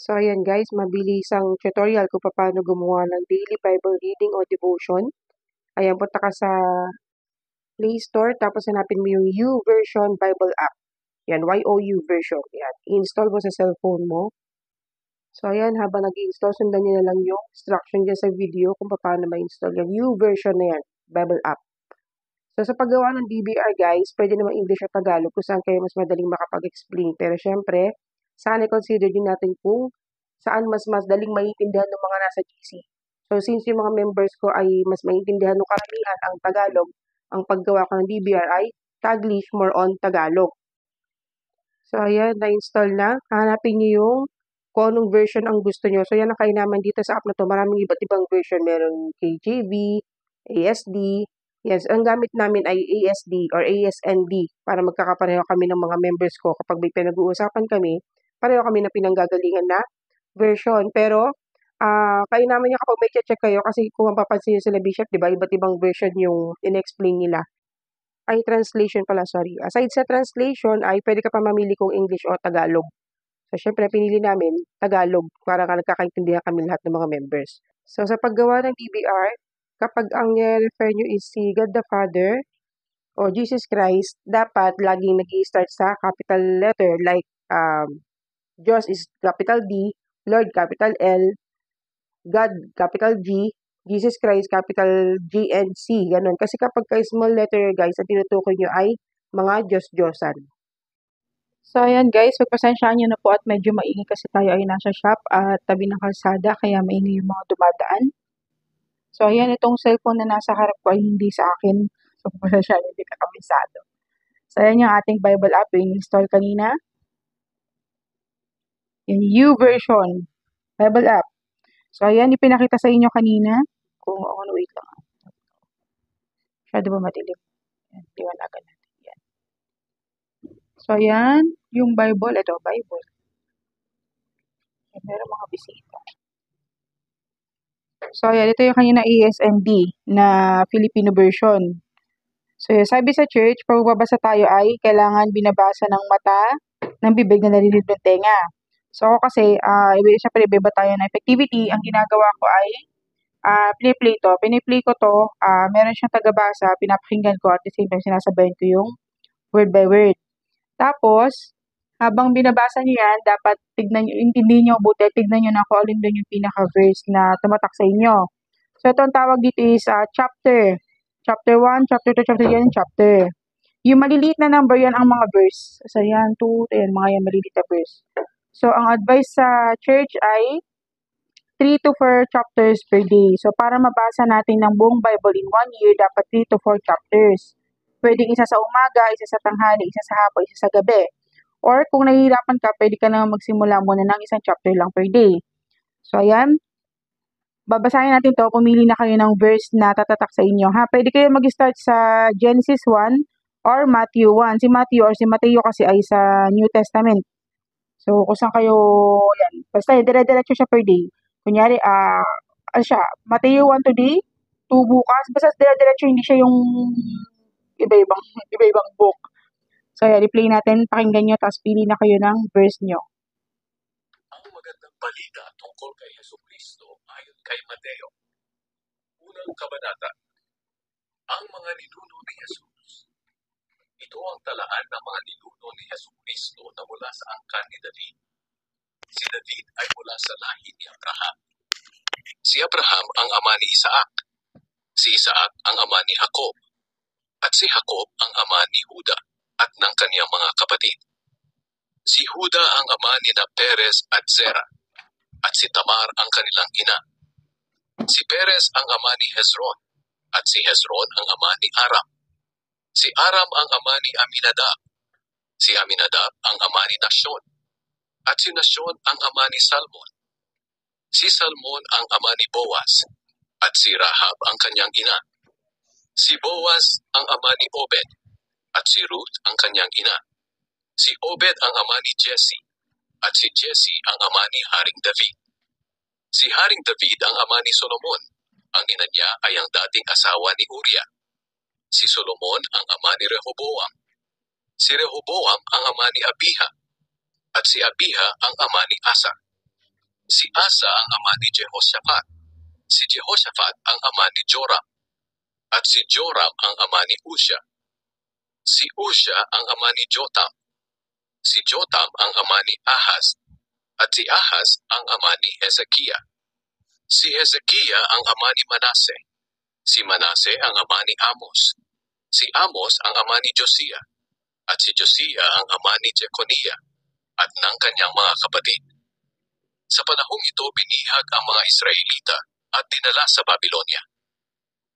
So ayan guys, mabilisang tutorial kung paano gumawa ng daily Bible reading o devotion. Ayan, punta ka sa Play Store, tapos hanapin mo yung YouVersion Bible app. Yan, YOU version. Yan, i-install mo sa cellphone mo. So ayan, habang nag-i-install, sundan nyo na lang yung instruction dyan sa video kung paano ma-install yan. YouVersion na yan, Bible app. So sa paggawa ng DBR guys, pwede naman English at Tagalog kung saan kayo mas madaling makapag-explain. Pero syempre, saan i-consider din natin kung saan mas daling maintindihan ng mga nasa GC. So since yung mga members ko ay mas maintindihan ng karamihan ang Tagalog, ang paggawa ko ng DBR ay Taglish, more on Tagalog. So ayan, na-install na. Hanapin nyo yung kung anong version ang gusto nyo. So yan ang kainaman dito sa app na to. Maraming iba't ibang version. Meron KJV, ASD. Yes, ang gamit namin ay ASD or ASND para magkakapareho kami ng mga members ko. Kapag may pinag-uusapan kami, pareho kami na pinanggagalingan na version. Pero, kainaman niya kapag may check kayo kasi kung mapapansin niyo sila Bishop, di ba, iba't ibang version yung in-explain nila. Ay, translation pala, sorry. Aside sa translation, ay pwede ka pa mamili kung English o Tagalog. So, syempre, pinili namin Tagalog para nagkakaintindihan kami lahat ng mga members. So, sa paggawa ng DBR, kapag ang refer nyo is si God the Father o Jesus Christ, dapat laging nag-i-start sa capital letter like Diyos is capital D, Lord capital L, God capital G, Jesus Christ capital G and C. Ganun. Kasi kapag small letter guys, ang tinutukoy nyo ay mga Diyos-Diyosan. So, ayan guys, pagpasensyaan nyo na po at medyo maingay kasi tayo ay nasa shop at tabi ng kalsada, kaya maingay yung mga dumadaan. So, ayan, itong cellphone na nasa harap ko ay hindi sa akin. So, pagpasensyaan nyo, hindi ka kabisado. So, ayan yung ating Bible app, yung install kanina. Yung YouVersion Bible app. So, ayan, ipinakita sa inyo kanina. Kung, wait lang. Masyado ba madilim? Ayan, liwanagan natin. Ayan. So, ayan, yung Bible. Ito, Bible. Meron mga bisita. So, ayan, ito yung kanina ASND na Filipino version. So, sabi sa church, pag babasa tayo ay kailangan binabasa ng mata, ng bibig na narinig ng tenga. So, ako kasi, syempre, iba tayo na effectivity. Ang ginagawa ko ay piniplay ko to, meron siyang tagabasa, pinapakinggan ko at the same time sinasabayan ko yung word by word. Tapos, habang binabasa niyo yan, dapat intindihin niyo mabuti, tignan niyo na kung alin doon yung pinaka-verse na tumatak sa inyo. So, ito ang tawag dito is chapter. Chapter 1, chapter 2, chapter 3, chapter. Yung maliliit na number yan ang mga verse. So, yan, 2, yan, mga yan maliliit na verse. So, ang advice sa church ay 3 to 4 chapters per day. So, para mabasa natin ng buong Bible in 1 year, dapat 3 to 4 chapters. Pwedeng isa sa umaga, isa sa tanghali, isa sa hapon, isa sa gabi. Or kung nahihirapan ka, pwede ka na magsimula muna ng isang chapter lang per day. So, ayan. Babasahin natin to. Pumili na kayo ng verse na tatatak sa inyo. Pwede kayo mag-start sa Genesis 1 or Matthew 1. Si Matthew or si Mateo kasi ay sa New Testament. So, kung saan kayo, yan. Basta, dire-diretso siya per day. Kunyari, Mateo 1 today, 2 bukas. Basta dire-diretso, hindi siya yung iba-ibang book. So, yan, i-play natin. Pakinggan nyo, tapos pili na kayo ng verse nyo. Ang magandang balita tungkol kay Jesucristo ayon kay Mateo. Unang kabanata. Ang mga ninuno ni Jesus. Ito ang talaan ng mga ninuno ni Jesucristo na mula sa angkan ni David. Si David ay mula sa lahi ni Abraham. Si Abraham ang ama ni Isaac. Si Isaac ang ama ni Jacob. At si Jacob ang ama ni Juda at ng kaniyang mga kapatid. Si Juda ang ama ni Perez at Zerah, at si Tamar ang kanilang ina. Si Perez ang ama ni Hezron, at si Hezron ang ama ni Aram. Si Aram ang ama ni Aminadab. Si Aminadab ang ama ni Nashon, at si Nashon ang ama ni Salmon. Si Salmon ang ama ni Boaz, at si Rahab ang kanyang ina. Si Boaz ang ama ni Obed, at si Ruth ang kanyang ina. Si Obed ang ama ni Jesse, at si Jesse ang ama ni Haring David. Si Haring David ang ama ni Solomon. Ang ina niya ay ang dating asawa ni Uriah. Si Solomon ang ama ni Rehoboam. Si Rehoboam ang ama ni Abiha. At si Abiha ang ama ni Asa. Si Asa ang ama ni Jehoshaphat. Si Jehoshaphat ang ama ni Joram. At si Joram ang ama ni Uzziah. Si Uzziah ang ama ni Jotam. Si Jotam ang ama ni Ahaz. At si Ahaz ang ama ni Hezekiah. Si Hezekiah ang ama ni Manase. Si Manase ang ama ni Amos. Si Amos ang ama ni Josiah. At si Josiah ang ama ni Jeconiah at ng kanyang mga kapatid. Sa panahong ito binihag ang mga Israelita at dinala sa Babylonia.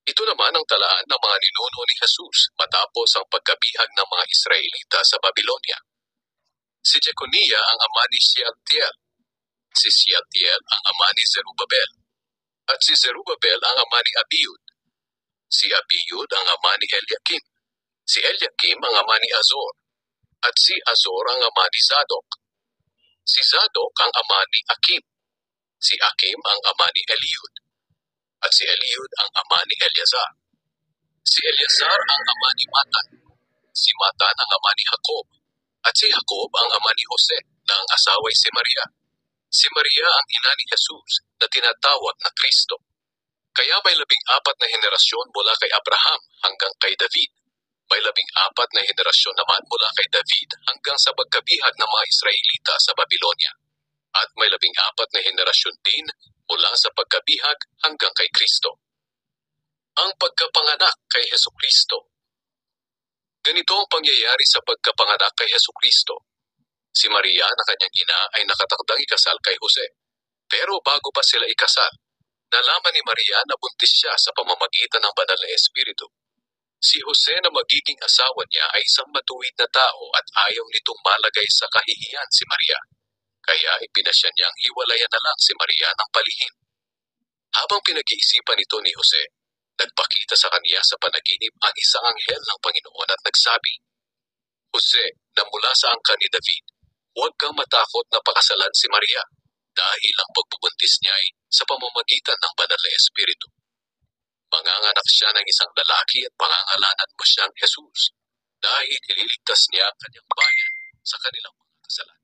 Ito naman ang talaan ng mga ninuno ni Jesus matapos ang pagkabihag ng mga Israelita sa Babylonia. Si Jeconiah ang ama ni Shealtiel. Si Shealtiel ang ama ni Zerubbabel. At si Zerubbabel ang ama ni Abiud. Si Abiud ang ama ni Eliakim. Si Eliakim ang ama ni Azor. At si Azor ang ama ni Zadok. Si Zadok ang ama ni Akim. Si Akim ang ama ni Eliud. At si Eliud ang ama ni Eleazar. Si Eleazar ang ama ni Matan. Si Matan ang ama ni Jacob. At si Jacob ang ama ni Jose na ang asawa'y si Maria. Si Maria ang ina ni Jesus na tinatawag na Kristo. Kaya may 14 na henerasyon mula kay Abraham hanggang kay David. May 14 na henerasyon naman mula kay David hanggang sa pagkabihag ng mga Israelita sa Babylonia. At may 14 na henerasyon din mula sa pagkabihag hanggang kay Kristo. Ang pagkapanganak kay Hesukristo. Ganito ang pangyayari sa pagkapanganak kay Hesukristo. Si Maria na kanyang ina ay nakatakdang ikasal kay Jose. Pero bago pa sila ikasal, nalaman ni Maria na buntis siya sa pamamagitan ng banal na Espiritu. Si Jose na magiging asawa niya ay isang matuwid na tao at ayaw nitong malagay sa kahihiyan si Maria. Kaya ipinasya niyang hiwalayan na lang si Maria ng palihim. Habang pinag-iisipan nito ni Jose, nagpakita sa kanya sa panaginip ang isang anghel ng Panginoon at nagsabi, Jose, na mula sa angkan ni David, huwag kang matakot na pakasalan si Maria dahil ang pagbubuntis niya ay sa pamamagitan ng banal na Espiritu. Manganganak siya ng isang lalaki at pangangalanan mo siyang Jesus dahil ililigtas niya ang kanyang bayan sa kanilang mga kasalanan.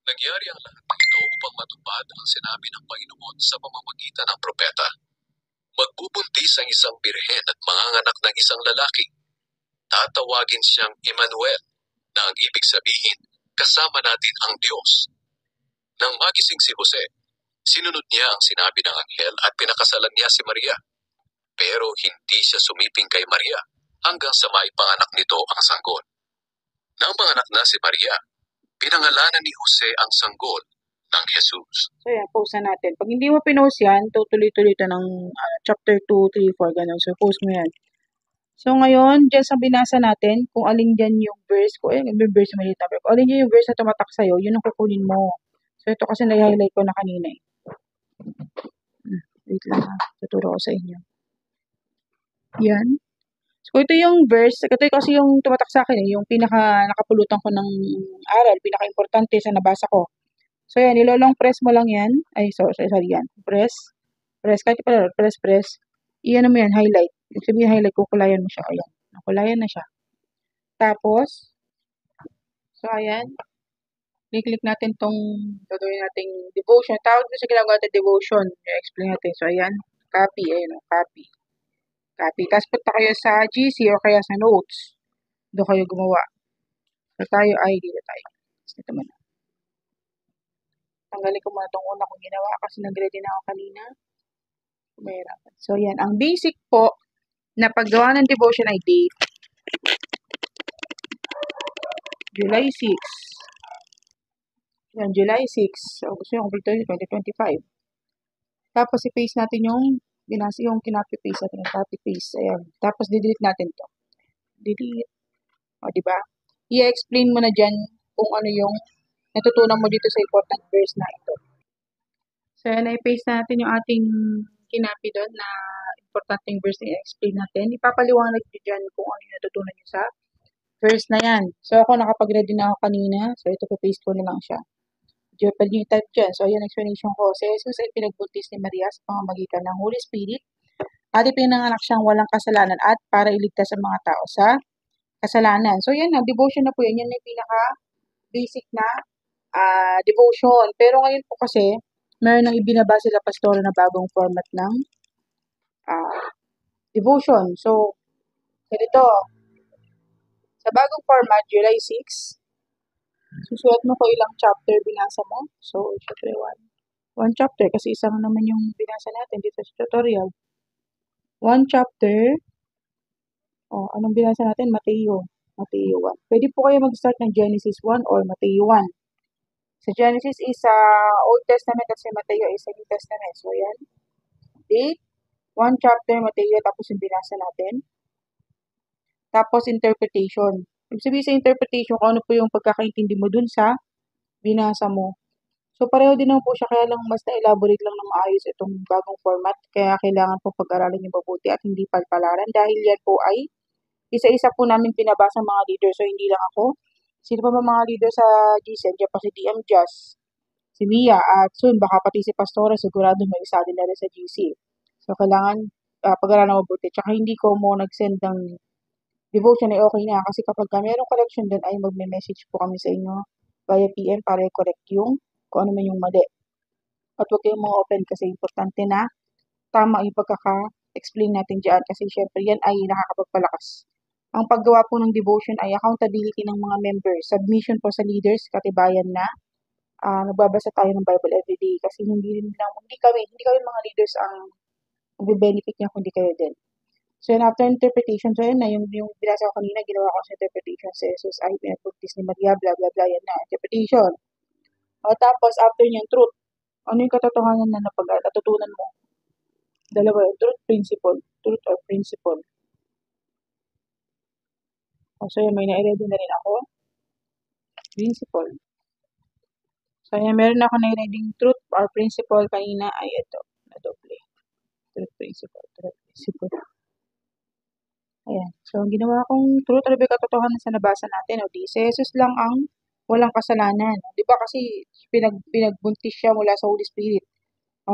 Nangyari ang lahat ng ito upang matupad ang sinabi ng Panginoon sa pamamagitan ng propeta. Magbubuntis ang isang birhen at manganganak ng isang lalaki. Tatawagin siyang Emmanuel, na ang ibig sabihin, kasama natin ang Diyos. Nang magising si Jose, sinunod niya ang sinabi ng anghel at pinakasalan niya si Maria. Pero hindi siya sumiping kay Maria hanggang sa maipanganak nito ang sanggol. Nang panganak na si Maria, pinangalanan ni Jose ang sanggol ng Jesus. So yan, post na natin. Pag hindi mo pinost yan, tutuloy-tuloy ito ng chapter 2, 3, 4, ganun. So post mo yan. So ngayon, dyan sa binasa natin, kung alin dyan yung verse ko, yung verse maliit na verse, kung alin dyan yung verse na tumatak sa'yo, yun ang kukunin mo. So ito kasi na-highlight ko na kanina eh. Wait lang ha, tuturo ko sa inyo. Yan. So ito yung verse, ito kasi yung tumatak sa akin eh, yung pinaka nakapulutan ko ng aral, pinaka-importante sa nabasa ko. So yan, nilolong press mo lang yan. Ay, sorry yan. Press, kahit pala, press. Iyan mo yan, highlight. Ibig sabihin, highlight, kukulayan mo siya. Ayan, nakulayan na siya. Tapos, so ayan, click natin tong gagawin nating devotion. Tawag ko sa ginagawa natin devotion. I-explain natin. So ayan, copy, ayan o, copy. Tapos punta kayo sa GC o kaya sa notes. Doon kayo gumawa. So tayo ay, dito tayo. Ito muna. Tanggalin ko muna itong una kong ginawa kasi nag-ready na ako kanina. Mahirapan. So yan, ang basic po na paggawa ng devotion ay date. July 6. Yan, July 6. So gusto nyo complete 2025. Tapos i-paste natin yung kinopy-paste natin, yung copy-paste. Ayan. Tapos delete natin to. Delete. O, diba? I-explain mo na dyan kung ano yung natutunan mo dito sa important verse na ito. So, yan, i-paste natin yung ating kinopy doon na importanteng verse na i-explain natin. Ipapaliwanag nyo dyan kung ano yung natutunan nyo sa verse na yan. So, ako nakapag-ready na ako kanina. So, ito paste ko na lang siya. Pwede nyo type dyan. So, ayan explanation ko. Si Jesus ay pinagbuntis ni Maria sa pamamagitan ng Holy Spirit at ipinanganak siyang walang kasalanan at para iligtas ang mga tao sa kasalanan. So, yan na. Devotion na po yan. Yan yung pinaka-basic na devotion. Pero ngayon po kasi, meron nang ibinaba sila pastora na bagong format ng devotion. So, ganito, sa bagong format, July 6, susulat mo ko ilang chapter binasa mo. So, syempre one chapter kasi isang naman yung binasa natin dito sa tutorial. One chapter, anong binasa natin? Mateo 1. Pwede po kayo mag-start ng Genesis 1 or Mateo 1. Sa Genesis is Old Testament at sa Mateo is New Testament. So, yan. Date, one chapter Mateo, tapos yung binasa natin. Tapos, interpretation. Ibig sabihin sa interpretation, kung ano po yung pagkakaintindi mo dun sa binasa mo. So, pareho din naman po siya, kaya lang mas na-elaborate lang na maayos itong bagong format. Kaya kailangan po pag-aralan yung mabuti at hindi palpalaran dahil yan po ay isa-isa po namin pinabasa mga leader. So, hindi lang ako. Sino pa ba mga leader sa GC? Diyan pa si DM Just, si Mia, at soon baka pati si Pastora, sigurado may isa din na rin sa GC. So, kailangan pag-aralan mabuti. Tsaka hindi ko mo nag-send ng devotion ay okay na kasi kapag mayroong correction din ay magme-message po kami sa inyo via PM para i-correct yung kung ano man yung mali. At huwag kayong mga open kasi importante na tama yung pagkaka-explain natin dyan kasi syempre yan ay nakakapagpalakas. Ang paggawa po ng devotion ay accountability ng mga members. Submission po sa leaders, katibayan na nagbabasa tayo ng Bible everyday kasi hindi kami mga leaders ang magbe-benefit niya kundi kayo din. So, yun, after interpretation, so yun na, yung binasa ko kanina, ginawa ko sa interpretation sa Jesus ay pinagpuntis ni Maria, blah, blah, blah, yan na, interpretation. O, tapos, after niyan, truth. Ano yung katotohanan na natutunan mo? Dalawa yung truth or principle. O, so yun, may na-ready na rin ako. Principle. So, yan, meron ako na-reading truth or principle kanina ay ito, na doble. Truth, principle. Ayan. So, ang ginawa kong truth or katotohanan sa nabasa natin, di si Jesus lang ang walang kasalanan. Di ba kasi pinagbuntis siya mula sa Holy Spirit.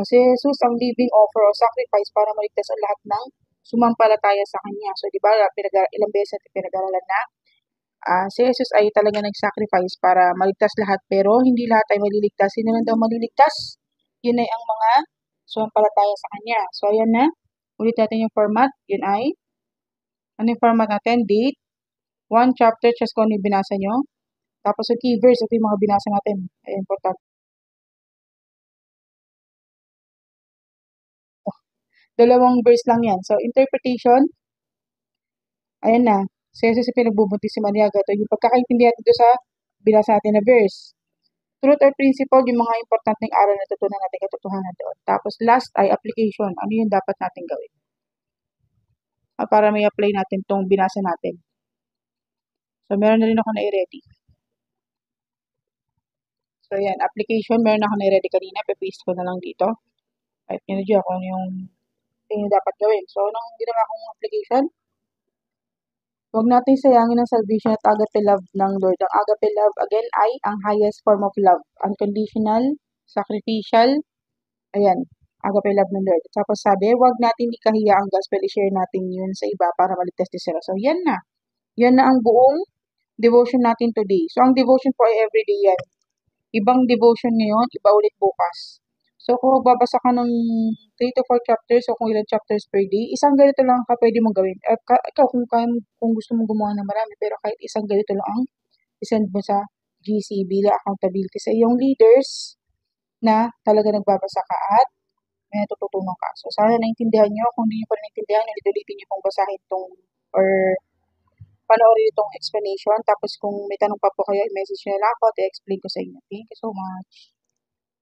Si Jesus ang living offer o sacrifice para maligtas ang lahat ng sumampalataya sa Kanya. So, di ba, ilang beses natin pinag-aralan na si Jesus ay talaga nag-sacrifice para maligtas lahat, pero hindi lahat ay maliligtas. Sino lang daw maliligtas? Yun ay ang mga sumampalataya sa Kanya. So, ayan na. Ulit natin yung format. Yun ay ano yung format natin? Date, one chapter, just kung ano yung binasa nyo. Tapos yung key verse, ito yung mga binasa natin. Ay, important. Dalawang verse lang yan. So, interpretation, ayan na. So, Jesus yung pinagbubuntis si Maria. Ito yung pagkakaintindihan dito sa binasa natin na verse. Truth or principle, yung mga importanteng aral na tutunan natin katotohanan doon. Tapos last ay application. Ano yung dapat natin gawin? Para may apply natin itong binasa natin. So, meron na rin ako na-ready. So, yan. Application, meron ako na-ready kanina. Papaste ko na lang dito. Type nyo na dyan kung yung dapat gawin. So, nung ginawa kong application, huwag natin sayangin ang salvation at agape love ng Lord. Ang agape love, again, ay ang highest form of love. Unconditional, sacrificial, ayan, agape love ng Lord. Tapos sabi, huwag natin ikahiya ang gospel, i-share natin yun sa iba para maligtas din sila. So, yan na. Yan na ang buong devotion natin today. So, ang devotion po ay everyday yan. Ibang devotion ngayon, iba ulit bukas. So, kung magbabasa ka ng 3 to 4 chapters o kung ilang chapters per day, isang ganito lang ka pwede mong gawin. Ikaw, kung gusto mong gumawa ng marami, pero kahit isang ganito lang ang isend mo sa GC bilang accountability sa iyong leaders na talaga nagbabasa ka at may natututunan ka. So, sana naintindihan nyo. Kung hindi nyo pa naintindihan, ulit-ulitin nyo pong basahin itong or panoorin itong explanation. Tapos kung may tanong pa po kayo, i-message nyo lang ako at i-explain ko sa inyo. Thank you so much.